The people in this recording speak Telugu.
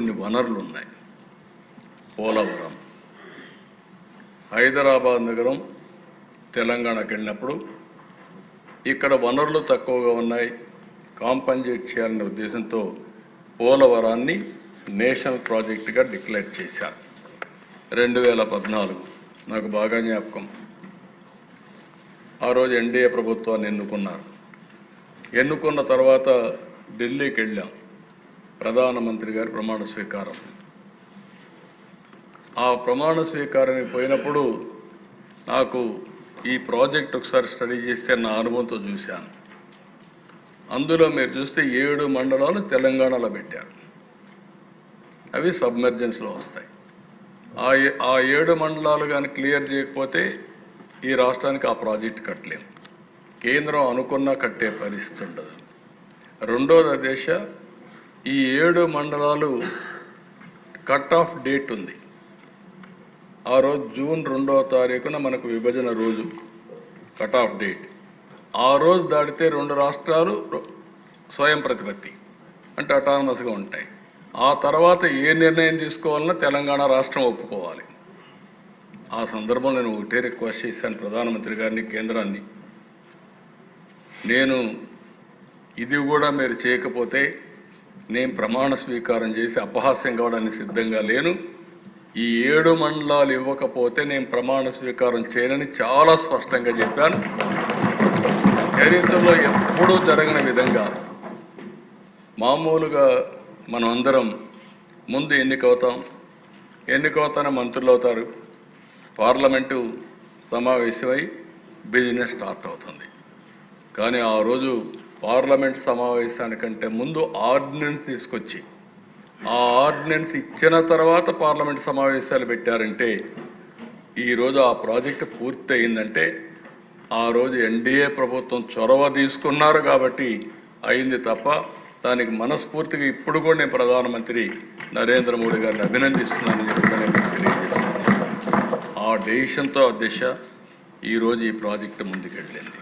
కొన్ని వనరులు ఉన్నాయి. పోలవరం, హైదరాబాద్ నగరం తెలంగాణకు వెళ్ళినప్పుడు ఇక్కడ వనరులు తక్కువగా ఉన్నాయి, కాంపన్సేట్ చేయాలనే ఉద్దేశంతో పోలవరాన్ని నేషనల్ ప్రాజెక్టుగా డిక్లేర్ చేశారు. 2014 నాకు బాగా జ్ఞాపకం. ఆ రోజు ఎన్డీఏ ప్రభుత్వాన్ని ఎన్నుకున్న తర్వాత ఢిల్లీకి వెళ్ళాం. ప్రధానమంత్రి గారి ప్రమాణ స్వీకారం. ఆ ప్రమాణ స్వీకారానికి పోయినప్పుడు నాకు ఈ ప్రాజెక్ట్ ఒకసారి స్టడీ చేస్తే నా అనుభవంతో చూశాను. అందులో మీరు చూస్తే 7 మండలాలు తెలంగాణలో పెట్టారు. అవి సబ్మెర్జెన్స్లో వస్తాయి. ఆ 7 మండలాలు కానీ క్లియర్ చేయకపోతే ఈ రాష్ట్రానికి ఆ ప్రాజెక్ట్ కట్టలేము. కేంద్రం అనుకున్నా కట్టే పరిస్థితి ఉండదు. రెండోది దశ, ఈ 7 మండలాలు కట్ ఆఫ్ డేట్ ఉంది. ఆ రోజు జూన్ 2వ తారీఖున మనకు విభజన రోజు కట్ ఆఫ్ డేట్. ఆ రోజు దాటితే 2 రాష్ట్రాలు స్వయం ప్రతిపత్తి అంటే అటానమస్గా ఉంటాయి. ఆ తర్వాత ఏ నిర్ణయం తీసుకోవాలన్నా తెలంగాణ రాష్ట్రం ఒప్పుకోవాలి. ఆ సందర్భంలో నేను ఒకటే రిక్వెస్ట్ చేశాను ప్రధానమంత్రి గారిని, కేంద్రాన్ని. నేను ఇది కూడా మీరు చేయకపోతే నేను ప్రమాణ స్వీకారం చేసి అపహాస్యం కావడానికి సిద్ధంగా లేను. ఈ 7 మండలాలు ఇవ్వకపోతే నేను ప్రమాణ స్వీకారం చేయనని చాలా స్పష్టంగా చెప్పాను. చరిత్రలో ఎప్పుడూ జరగని విధంగా మామూలుగా మనం అందరం ముందు ఎన్నికవుతానే మంత్రులు అవుతారు, పార్లమెంటు సమావేశమై బిజినెస్ స్టార్ట్ అవుతుంది. కానీ ఆ రోజు పార్లమెంట్ సమావేశానికంటే ముందు ఆర్డినెన్స్ తీసుకొచ్చి ఆ ఆర్డినెన్స్ ఇచ్చిన తర్వాత పార్లమెంట్ సమావేశాలు పెట్టారంటే ఈరోజు ఆ ప్రాజెక్టు పూర్తి అయిందంటే ఆ రోజు ఎన్డీఏ ప్రభుత్వం చొరవ తీసుకున్నారు కాబట్టి అయింది తప్ప దానికి మనస్ఫూర్తిగా ఇప్పుడు కూడా నేను ప్రధానమంత్రి నరేంద్ర మోడీ గారిని అభినందిస్తున్నానని చెప్పి నేను తెలియజేస్తున్నాను. ఆ డెసిషన్తో ఆ దిశ ఈరోజు ఈ ప్రాజెక్టు ముందుకెళ్ళింది.